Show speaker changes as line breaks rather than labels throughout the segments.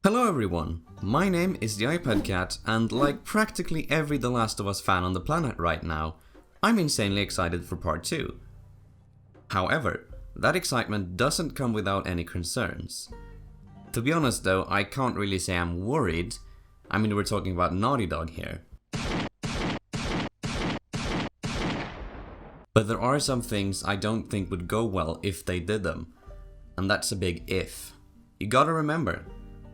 Hello everyone, my name is TheiPadCat, and like practically every The Last of Us fan on the planet right now, I'm insanely excited for part 2. However, that excitement doesn't come without any concerns. To be honest though, I can't really say I'm worried. I mean, we're talking about Naughty Dog here. But there are some things I don't think would go well if they did them. And that's a big if. You gotta remember,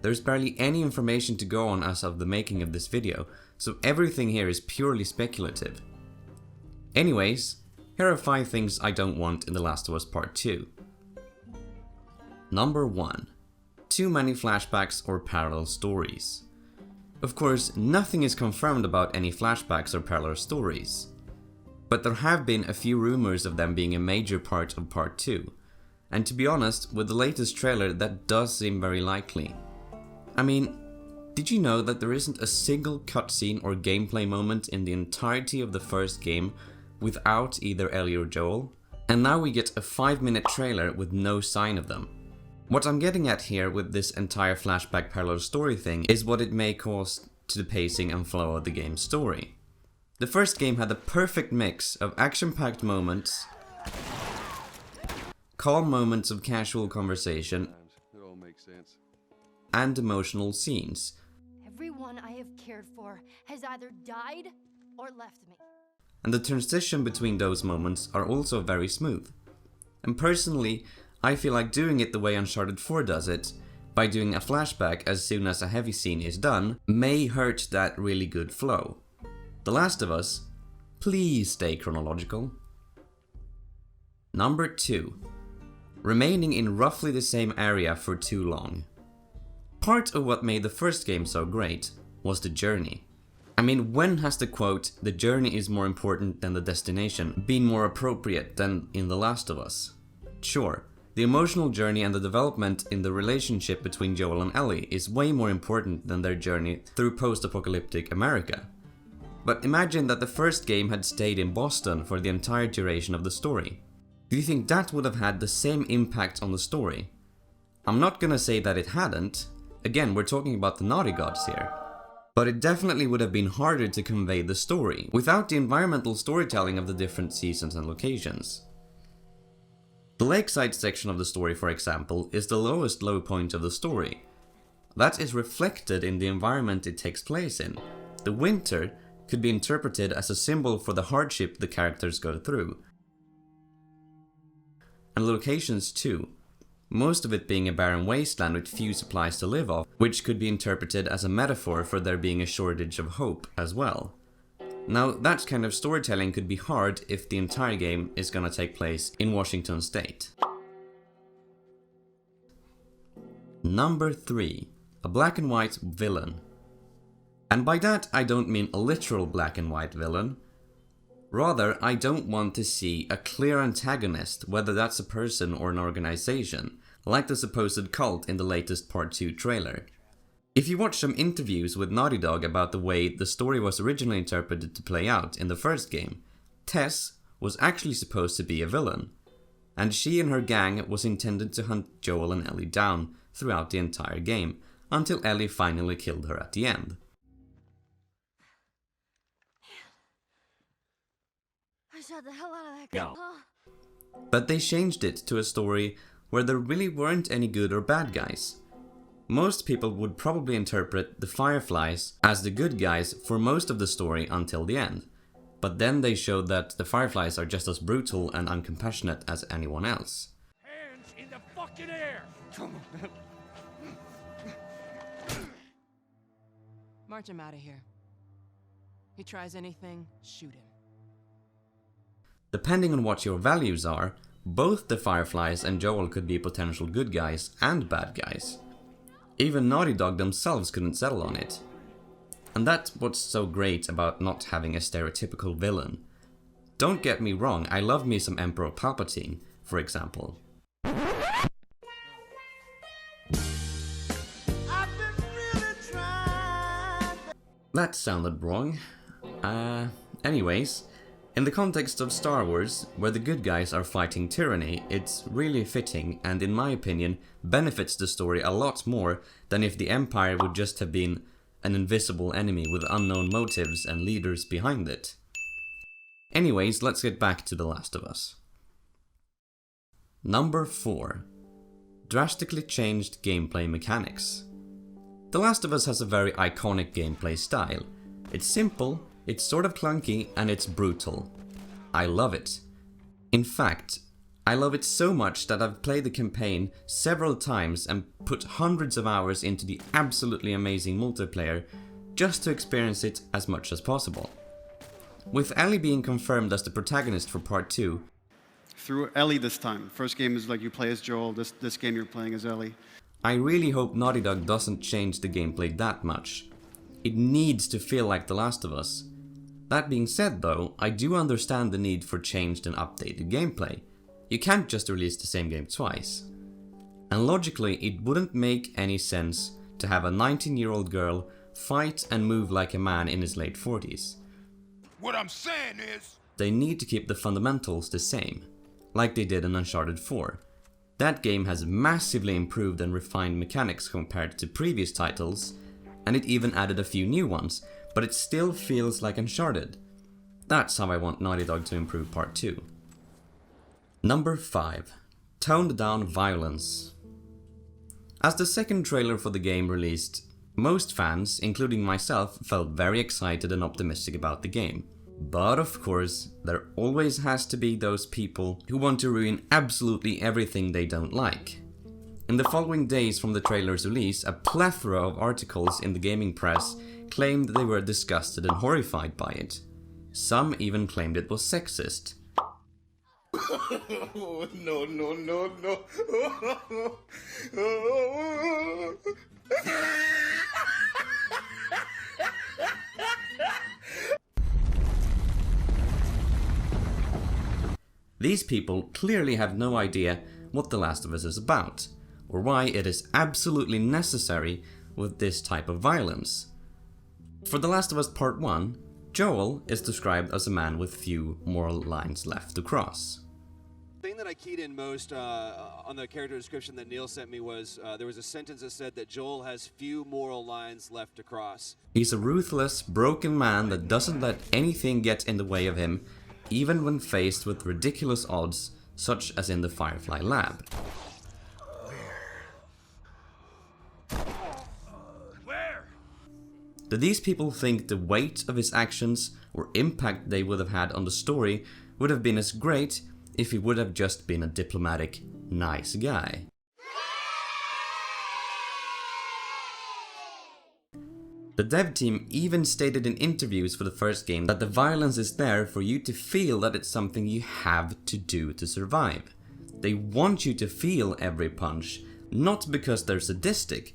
there's barely any information to go on as of the making of this video, so everything here is purely speculative. Anyways, here are 5 things I don't want in The Last of Us Part 2. Number 1. Too many flashbacks or parallel stories. Of course, nothing is confirmed about any flashbacks or parallel stories. But there have been a few rumors of them being a major part of Part 2. And to be honest, with the latest trailer, that does seem very likely. I mean, did you know that there isn't a single cutscene or gameplay moment in the entirety of the first game without either Ellie or Joel? And now we get a 5-minute trailer with no sign of them. What I'm getting at here with this entire flashback parallel story thing is what it may cause to the pacing and flow of the game's story. The first game had a perfect mix of action-packed moments, calm moments of casual conversation,
It all makes sense.
and emotional scenes.
Everyone I have cared for has either died or left me.
And the transition between those moments are also very smooth. And personally, I feel like doing it the way Uncharted 4 does it, by doing a flashback as soon as a heavy scene is done, may hurt that really good flow. The Last of Us, please stay chronological. Number 2. Remaining in roughly the same area for too long. Part of what made the first game so great was the journey. I mean, when has the quote, "the journey is more important than the destination," been more appropriate than in The Last of Us? Sure, the emotional journey and the development in the relationship between Joel and Ellie is way more important than their journey through post-apocalyptic America. But imagine that the first game had stayed in Boston for the entire duration of the story. Do you think that would have had the same impact on the story? I'm not gonna say that it hadn't. Again, we're talking about the Naughty Gods here. But it definitely would have been harder to convey the story, without the environmental storytelling of the different seasons and locations. The lakeside section of the story, for example, is the lowest low point of the story. That is reflected in the environment it takes place in. The winter could be interpreted as a symbol for the hardship the characters go through. And locations too. Most of it being a barren wasteland with few supplies to live off, which could be interpreted as a metaphor for there being a shortage of hope as well. Now, that kind of storytelling could be hard if the entire game is gonna take place in Washington State. Number 3. A black and white villain. And by that I don't mean a literal black and white villain. Rather, I don't want to see a clear antagonist, whether that's a person or an organization, like the supposed cult in the latest Part 2 trailer. If you watch some interviews with Naughty Dog about the way the story was originally interpreted to play out in the first game, Tess was actually supposed to be a villain, and she and her gang was intended to hunt Joel and Ellie down throughout the entire game, until Ellie finally killed her at the end.
I shot the hell out of that girl, huh?
But they changed it to a story where there really weren't any good or bad guys. Most people would probably interpret the Fireflies as the good guys for most of the story until the end. But then they showed that the Fireflies are just as brutal and uncompassionate as anyone else.
Hands in the fucking air! Come on.
March him out of here. He tries anything, shoot him.
Depending on what your values are, both the Fireflies and Joel could be potential good guys and bad guys. Even Naughty Dog themselves couldn't settle on it. And that's what's so great about not having a stereotypical villain. Don't get me wrong, I love me some Emperor Palpatine, for example. That sounded wrong. Anyways, In the context of Star Wars, where the good guys are fighting tyranny, it's really fitting and, in my opinion, benefits the story a lot more than if the Empire would just have been an invisible enemy with unknown motives and leaders behind it. Anyways, let's get back to The Last of Us. Number 4. Drastically changed gameplay mechanics. The Last of Us has a very iconic gameplay style. It's simple, it's sort of clunky, and it's brutal. I love it. In fact, I love it so much that I've played the campaign several times and put hundreds of hours into the absolutely amazing multiplayer just to experience it as much as possible. With Ellie being confirmed as the protagonist for part 2,
through Ellie this time. First game is like you play as Joel, this game you're playing as Ellie.
I really hope Naughty Dog doesn't change the gameplay that much. It needs to feel like The Last of Us. That being said though, I do understand the need for changed and updated gameplay. You can't just release the same game twice. And logically, it wouldn't make any sense to have a 19-year-old girl fight and move like a man in his late 40s.
What I'm saying is,
they need to keep the fundamentals the same, like they did in Uncharted 4. That game has massively improved and refined mechanics compared to previous titles, and it even added a few new ones, but it still feels like Uncharted. That's how I want Naughty Dog to improve part 2. Number 5. Toned down violence. As the second trailer for the game released, most fans, including myself, felt very excited and optimistic about the game. But of course, there always has to be those people who want to ruin absolutely everything they don't like. In the following days from the trailer's release, a plethora of articles in the gaming press claimed they were disgusted and horrified by it. Some even claimed it was sexist.
No, no, no, no.
These people clearly have no idea what The Last of Us is about, or why it is absolutely necessary with this type of violence. For The Last of Us Part 1, Joel is described as a man with few moral lines left to cross.
The thing that I keyed in most on the character description that Neil sent me was there was a sentence that said that Joel has few moral lines left to cross.
He's a ruthless, broken man that doesn't let anything get in the way of him, even when faced with ridiculous odds, such as in the Firefly lab.
where?
Do these people think the weight of his actions or impact they would have had on the story would have been as great if he would have just been a diplomatic, nice guy? The dev team even stated in interviews for the first game that the violence is there for you to feel that it's something you have to do to survive. They want you to feel every punch, not because they're sadistic,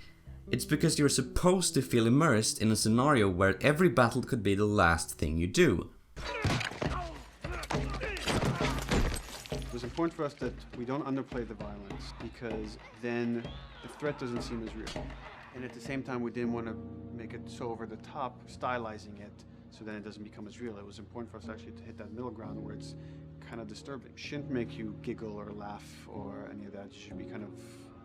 it's because you're supposed to feel immersed in a scenario where every battle could be the last thing you do.
It was important for us that we don't underplay the violence, because then the threat doesn't seem as real. And at the same time, we didn't want to make it so over the top, stylizing it, so then it doesn't become as real. It was important for us actually to hit that middle ground where it's kind of disturbing. It shouldn't make you giggle or laugh or any of that. You should be kind of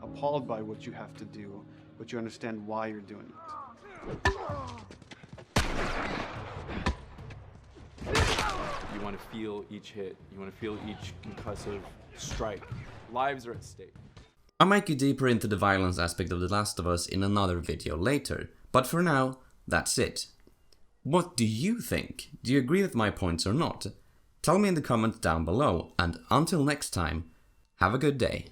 appalled by what you have to do, but you understand why you're doing it.
You want to feel each hit. You want to feel each concussive strike. Lives are at stake.
I might go deeper into the violence aspect of The Last of Us in another video later, but for now, that's it. What do you think? Do you agree with my points or not? Tell me in the comments down below, and until next time, have a good day.